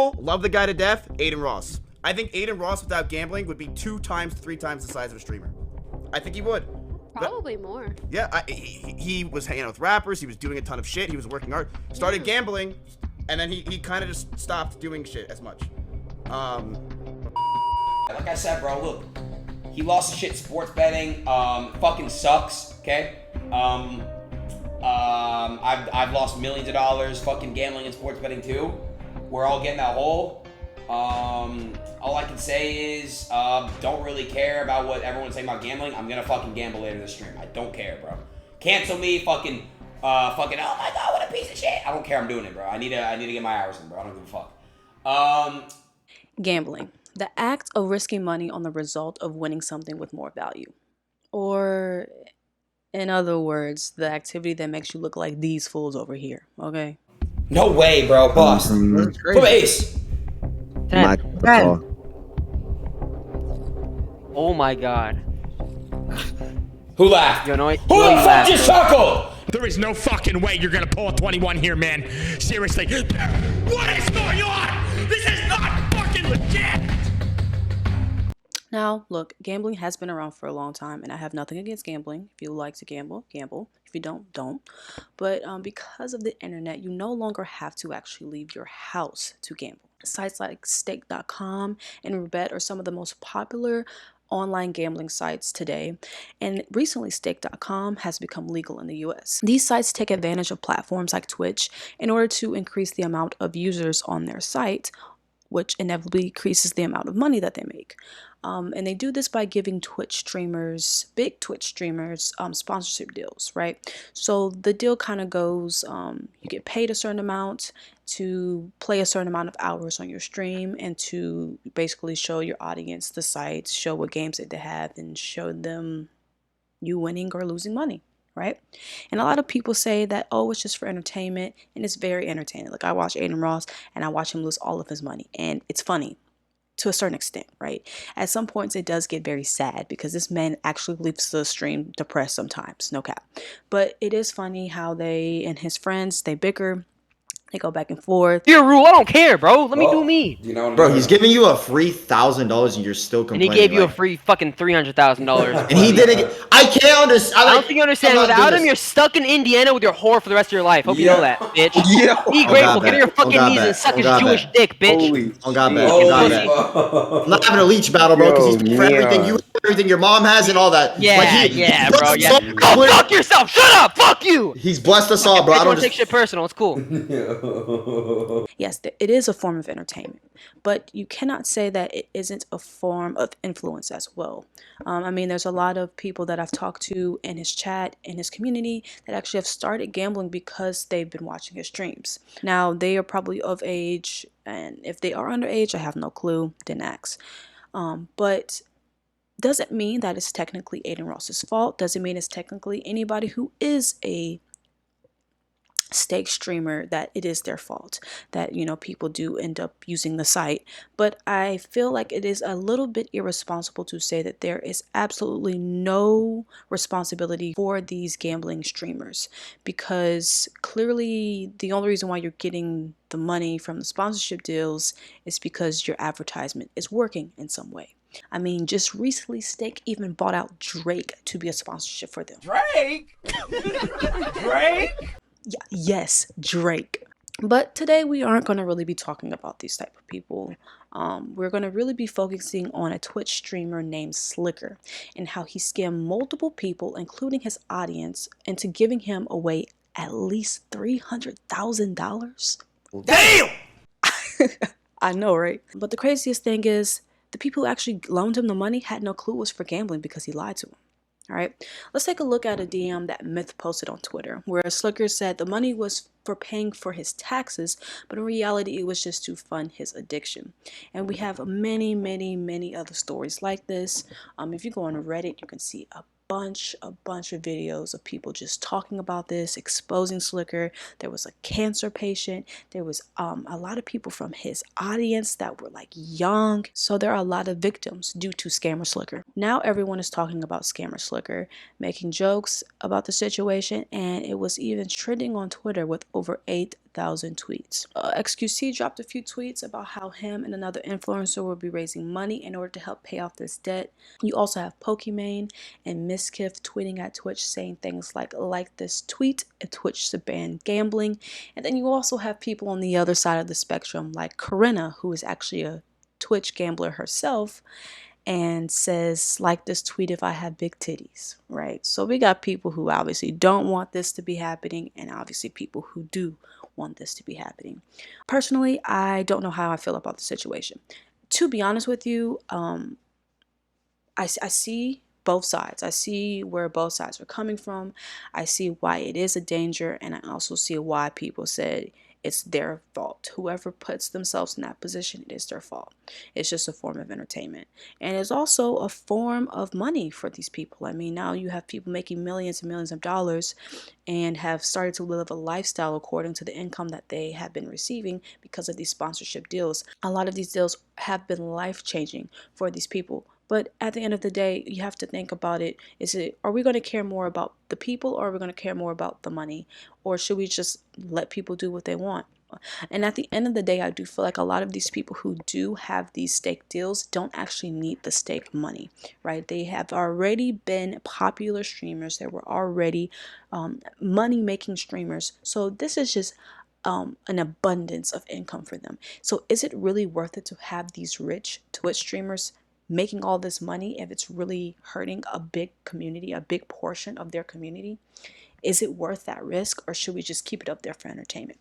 Love the guy to death, Aiden Ross. I think Aiden Ross without gambling would be 2 times, 3 times the size of a streamer. I think he would. Probably more. Yeah, he was hanging out with rappers. He was doing a ton of shit. He was working hard. Started gambling, and then he kind of just stopped doing shit as much. Like I said, bro, look, he lost his shit sports betting. Fucking sucks. Okay. I've lost millions of dollars fucking gambling and sports betting too. We're all getting that hole. All I can say is, don't really care about what everyone's saying about gambling. I'm gonna fucking gamble later this stream. I don't care, bro. Cancel me, fucking, oh my god, what a piece of shit. I don't care. I'm doing it, bro. I need to get my hours in, bro. I don't give a fuck. Gambling. The act of risking money on the result of winning something with more value. Or, in other words, the activity that makes you look like these fools over here, okay? No way, bro. Bust. Put ace. 10. 10. Oh my god. Who laughed? You know, Who the fuck just chuckled? There is no fucking way you're gonna pull a 21 here, man. Seriously. What is going on? This is not fucking legit! Now, look, gambling has been around for a long time, and I have nothing against gambling. If you like to gamble, gamble. If you don't, don't. But because of the internet, you no longer have to actually leave your house to gamble. Sites like stake.com and Roulette are some of the most popular online gambling sites today, and recently stake.com has become legal in the US. These sites take advantage of platforms like Twitch in order to increase the amount of users on their site, which inevitably increases the amount of money that they make. And they do this by giving Twitch streamers, big Twitch streamers, sponsorship deals, right? So the deal kind of goes, you get paid a certain amount to play a certain amount of hours on your stream and to basically show your audience the site, show what games that they have, and show them you winning or losing money, right? And a lot of people say that, oh, it's just for entertainment, and it's very entertaining. Like, I watch Aiden Ross and I watch him lose all of his money, and it's funny to a certain extent, right? At some points it does get very sad because this man actually leaves the stream depressed sometimes, no cap. But it is funny how they and his friends, they bicker. They go back and forth. Your rule, I don't care, bro. Let me do me. You know, Bro, he's giving you a free $1,000 and you're still And complaining. he gave you a like- free fucking $300,000. And he didn't. I can't understand. I don't think you understand. Without him, you're stuck in Indiana with your whore for the rest of your life. Hope you know that, bitch. Yeah. Be Oh, grateful. God, Get on your bet. Oh, fucking God, knees bet. and suck Oh, his God, Jewish bet. dick, bitch. Holy. Oh, God, bet. Holy. Oh, God, bet. I'm not having a leech battle, bro, because he's for everything you, everything your mom has, and all that. Yeah, like yeah, bro. Yeah. Go fuck yourself. Shut up. Fuck you. He's blessed us all, bro. I don't take shit personal. It's cool. Yes, it is a form of entertainment, but you cannot say that it isn't a form of influence as well. I mean, there's a lot of people that I've talked to in his chat, in his community, that actually have started gambling because they've been watching his streams. Now, they are probably of age, and if they are underage, I have no clue, didn't ask. But doesn't mean that it's technically Aiden Ross's fault. Doesn't mean it's technically anybody who is a stake streamer that it is their fault that, you know, people do end up using the site. But I feel like it is a little bit irresponsible to say that there is absolutely no responsibility for these gambling streamers, because clearly the only reason why you're getting the money from the sponsorship deals is because your advertisement is working in some way. I mean, just recently Stake even bought out Drake to be a sponsorship for them. Drake? Drake? Yeah, yes, Drake. But today we aren't going to really be talking about these type of people. We're going to really be focusing on a Twitch streamer named Slicker and how he scammed multiple people, including his audience, into giving him away at least $300,000. Damn! I know, right? But the craziest thing is the people who actually loaned him the money had no clue it was for gambling because he lied to them. All right, let's take a look at a DM that Myth posted on Twitter, where Slicker said the money was for paying for his taxes, but in reality it was just to fund his addiction. And we have many, many, many other stories like this. If you go on Reddit, you can see a bunch of videos of people just talking about this, exposing Slicker. There was a cancer patient. There was a lot of people from his audience that were like young. So there are a lot of victims due to Scammer Slicker. Now everyone is talking about Scammer Slicker, making jokes about the situation, and it was even trending on Twitter with over 8 100,000 tweets. XQC dropped a few tweets about how him and another influencer will be raising money in order to help pay off this debt. You also have Pokimane and Miskiff tweeting at Twitch saying things like this tweet and Twitch to ban gambling. And then you also have people on the other side of the spectrum like Corinna, who is actually a Twitch gambler herself, and says, like this tweet if I have big titties, right? So we got people who obviously don't want this to be happening, and obviously people who do want this to be happening. Personally, I don't know how I feel about the situation. To be honest with you, I see both sides. I see where both sides are coming from. I see why it is a danger, and I also see why people said it's their fault. Whoever puts themselves in that position, it is their fault. It's just a form of entertainment. And it's also a form of money for these people. I mean, now you have people making millions and millions of dollars and have started to live a lifestyle according to the income that they have been receiving because of these sponsorship deals. A lot of these deals have been life-changing for these people. But at the end of the day, you have to think about it. Are we going to care more about the people, or are we going to care more about the money? Or should we just let people do what they want? And at the end of the day, I do feel like a lot of these people who do have these stake deals don't actually need the stake money, right? They have already been popular streamers. They were already money-making streamers. So this is just an abundance of income for them. So is it really worth it to have these rich Twitch streamers making all this money if it's really hurting a big community, a big portion of their community? Is it worth that risk, or should we just keep it up there for entertainment?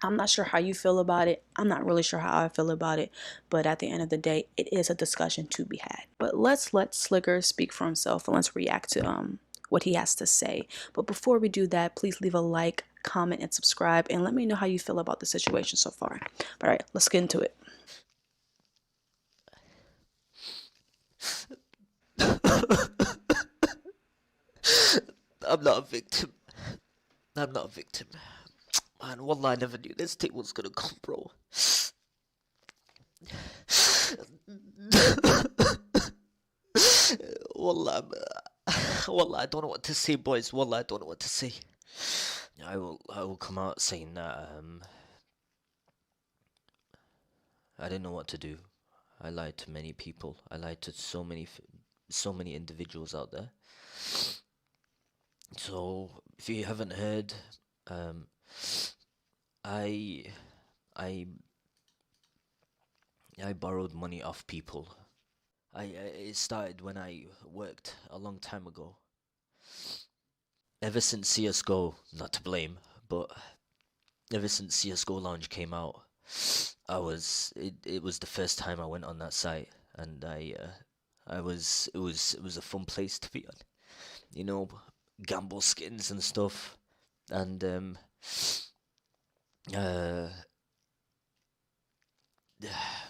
I'm not sure how you feel about it. I'm not really sure how I feel about it, but at the end of the day, it is a discussion to be had. But let's let Slicker speak for himself, and let's react to what he has to say. But before we do that, please leave a like, comment, and subscribe, and let me know how you feel about the situation so far. All right, let's get into it. I'm not a victim. I'm not a victim. Man, wallah, I never knew this thing was gonna come, bro. Wallah, wallah, I don't know what to say, boys. Wallah, I don't know what to say. I will come out saying that, I didn't know what to do. I lied to many people. I lied to so many individuals out there. So, if you haven't heard, I borrowed money off people. It started when I worked a long time ago. Ever since CS:GO, not to blame, but ever since CS:GO Lounge came out, it was the first time I went on that site, and it was a fun place to be on. You know, gamble skins and stuff, and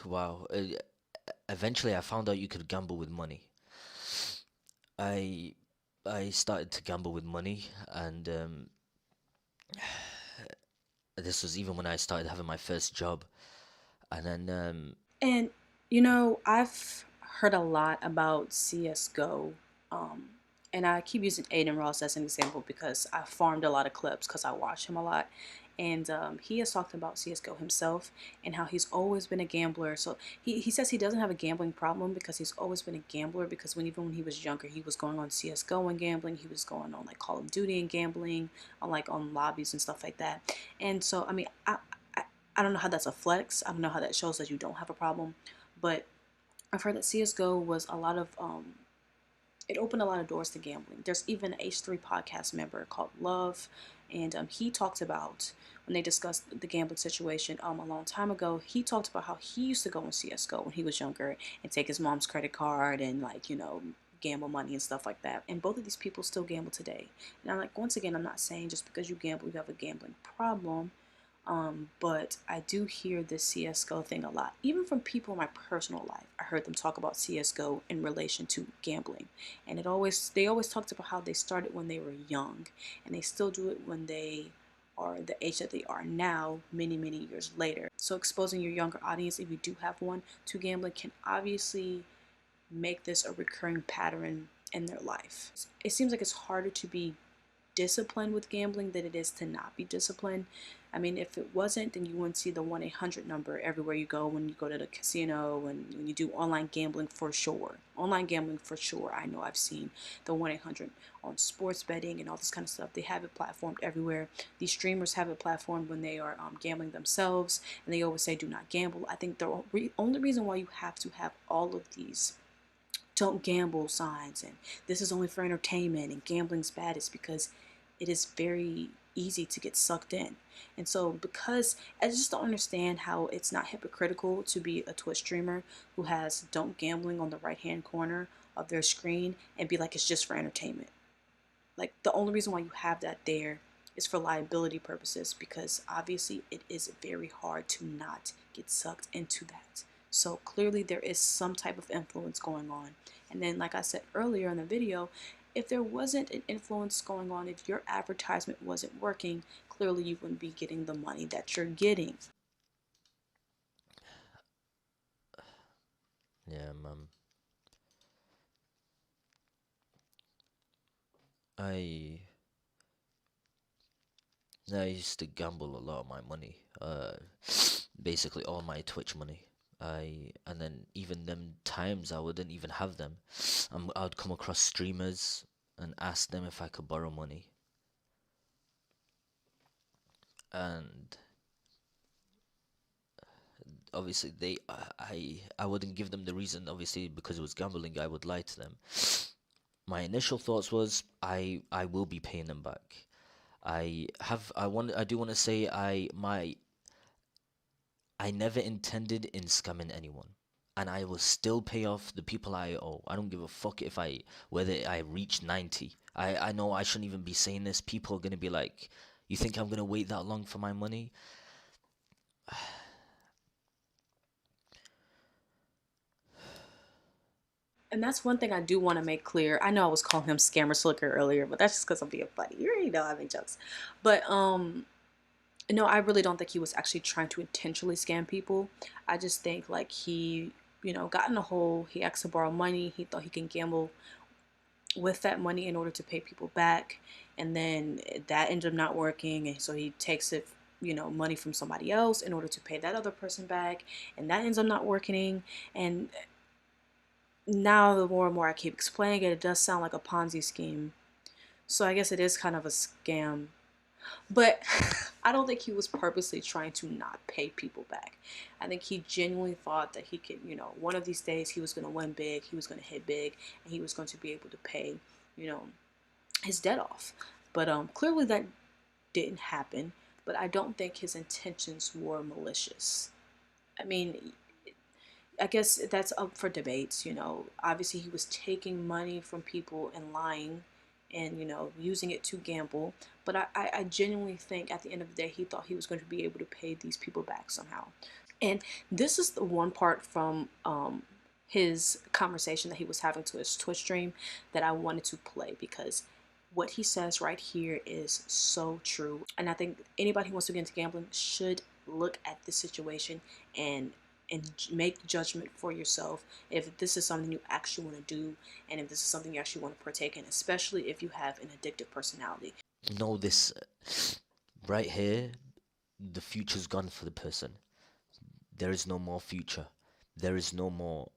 wow. Eventually, I found out you could gamble with money. I started to gamble with money, and this was even when I started having my first job, and then And you know, I've heard a lot about CS:GO, and I keep using Aiden Ross as an example because I farmed a lot of clips because I watch him a lot, and he has talked about CS:GO himself and how he's always been a gambler. So he says he doesn't have a gambling problem because he's always been a gambler, because even when he was younger, he was going on CS:GO and gambling. He was going on like Call of Duty and gambling, on lobbies and stuff like that. And so I mean, I don't know how that's a flex. I don't know how that shows that you don't have a problem, but I've heard that CS:GO was a lot of it opened a lot of doors to gambling. There's even an H3 podcast member called Love, and he talked about, when they discussed the gambling situation a long time ago, he talked about how he used to go in CS:GO when he was younger and take his mom's credit card and gamble money and stuff like that. And both of these people still gamble today. And I'm like, once again, I'm not saying just because you gamble you have a gambling problem. But I do hear this CS:GO thing a lot, even from people in my personal life. I heard them talk about CS:GO in relation to gambling, and they always talked about how they started when they were young, and they still do it when they are the age that they are now, many years later. So exposing your younger audience, if you do have one, to gambling can obviously make this a recurring pattern in their life. It seems like it's harder to be disciplined with gambling than it is to not be disciplined. I mean, if it wasn't, then you wouldn't see the 1-800 number everywhere you go when you go to the casino and when you do online gambling for sure. Online gambling for sure. I know I've seen the 1-800 on sports betting and all this kind of stuff. They have it platformed everywhere. These streamers have it platformed when they are gambling themselves, and they always say do not gamble. I think the only reason why you have to have all of these don't gamble signs and this is only for entertainment and gambling's bad is because it is very easy to get sucked in. And so because I just don't understand how it's not hypocritical to be a Twitch streamer who has don't gambling on the right hand corner of their screen and be like it's just for entertainment. Like the only reason why you have that there is for liability purposes, because obviously it is very hard to not get sucked into that. So clearly there is some type of influence going on. And then like I said earlier in the video, if there wasn't an influence going on, if your advertisement wasn't working, clearly you wouldn't be getting the money that you're getting. Yeah, I I used to gamble a lot of my money. Basically all my Twitch money. And then even them times I wouldn't even have them. I'd come across streamers and ask them if I could borrow money. And obviously I wouldn't give them the reason, obviously because it was gambling. I would lie to them. My initial thoughts was I will be paying them back. I do want to say I never intended in scamming anyone, and I will still pay off the people I owe. I don't give a fuck whether I reach 90. I know I shouldn't even be saying this. People are gonna be like, you think I'm gonna wait that long for my money? And that's one thing I do want to make clear. I know I was calling him Scammer Slicker earlier, but that's just because I'm being funny. You already know I make jokes. But no, I really don't think he was actually trying to intentionally scam people. I just think like he, got in a hole. He asked to borrow money. He thought he can gamble with that money in order to pay people back, and then that ended up not working, and so he takes it, money from somebody else in order to pay that other person back, and that ends up not working. And now the more and more I keep explaining it, it does sound like a Ponzi scheme. So I guess it is kind of a scam. But I don't think he was purposely trying to not pay people back. I think he genuinely thought that he could, one of these days he was going to win big, he was going to hit big, and he was going to be able to pay, his debt off. But clearly that didn't happen. But I don't think his intentions were malicious. I mean, I guess that's up for debates, Obviously, he was taking money from people and lying and, using it to gamble. But I genuinely think at the end of the day, he thought he was going to be able to pay these people back somehow. And this is the one part from his conversation that he was having to his Twitch stream that I wanted to play, because what he says right here is so true. And I think anybody who wants to get into gambling should look at this situation and make judgment for yourself if this is something you actually want to do, and if this is something you actually want to partake in, especially if you have an addictive personality. Know this right here, the future's gone for the person. There is no more future. There is no more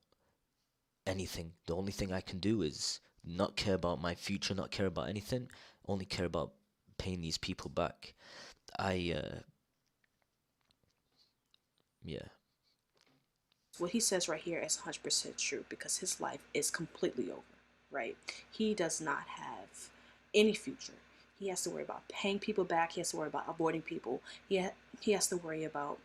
anything. The only thing I can do is not care about my future, not care about anything, only care about paying these people back. Yeah. What he says right here is 100% true, because his life is completely over, right? He does not have any future. He has to worry about paying people back. He has to worry about avoiding people. He has to worry about,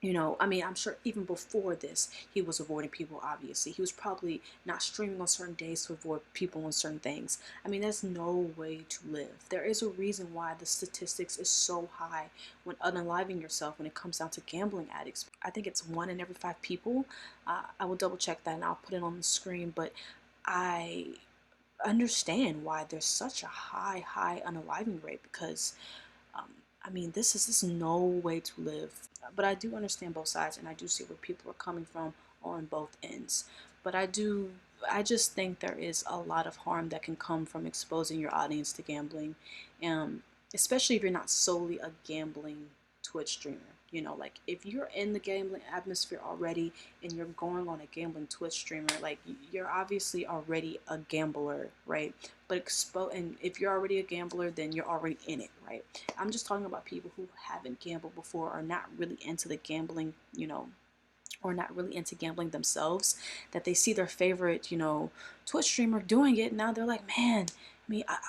I'm sure even before this, he was avoiding people, obviously. He was probably not streaming on certain days to avoid people on certain things. I mean, there's no way to live. There is a reason why the statistics is so high when unaliving yourself when it comes down to gambling addicts. I think it's 1 in every 5 people. I will double check that and I'll put it on the screen, but I understand why there's such a high unaliving rate, because this is no way to live. But I do understand both sides, and I do see where people are coming from on both ends. But I just think there is a lot of harm that can come from exposing your audience to gambling, especially if you're not solely a gambling Twitch streamer. You know, like if you're in the gambling atmosphere already and you're going on a gambling Twitch streamer, like you're obviously already a gambler, right? But and if you're already a gambler, then you're already in it, right? I'm just talking about people who haven't gambled before, are not really into the gambling, you know, or not really into gambling themselves, that they see their favorite, you know, Twitch streamer doing it. Now they're like, man,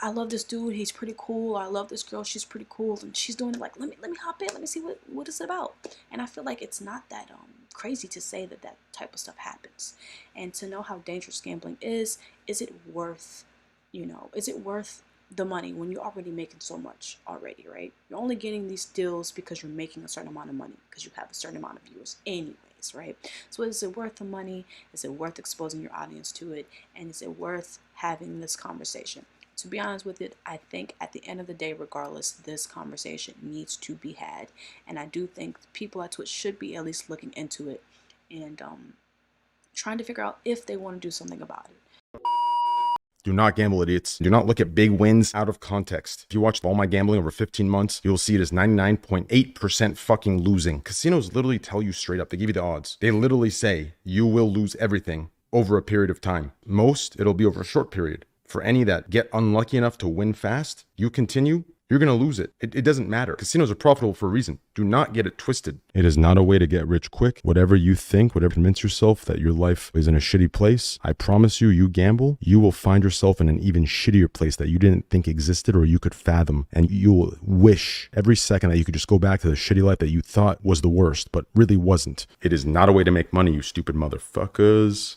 I love this dude. He's pretty cool. I love this girl. She's pretty cool, and she's doing it. Like, let me hop in. Let me see what it's about. And I feel like it's not that crazy to say that that type of stuff happens, and to know how dangerous gambling is it worth, you know, is it worth the money when you're already making so much already, right? You're only getting these deals because you're making a certain amount of money because you have a certain amount of viewers anyways, right? So is it worth the money? Is it worth exposing your audience to it? And is it worth having this conversation? To be honest with it, I think at the end of the day, regardless, this conversation needs to be had. And I do think people at Twitch should be at least looking into it and trying to figure out if they want to do something about it. Do not gamble, idiots. Do not look at big wins out of context. If you watched all my gambling over 15 months, you'll see it is 99.8% fucking losing. Casinos literally tell you straight up. They give you the odds. They literally say you will lose everything over a period of time. Most, it'll be over a short period. For any that get unlucky enough to win fast, you continue, you're going to lose it. It doesn't matter. Casinos are profitable for a reason. Do not get it twisted. It is not a way to get rich quick. Whatever you think, whatever convince yourself that your life is in a shitty place, I promise you, you gamble, you will find yourself in an even shittier place that you didn't think existed or you could fathom. And you will wish every second that you could just go back to the shitty life that you thought was the worst, but really wasn't. It is not a way to make money, you stupid motherfuckers.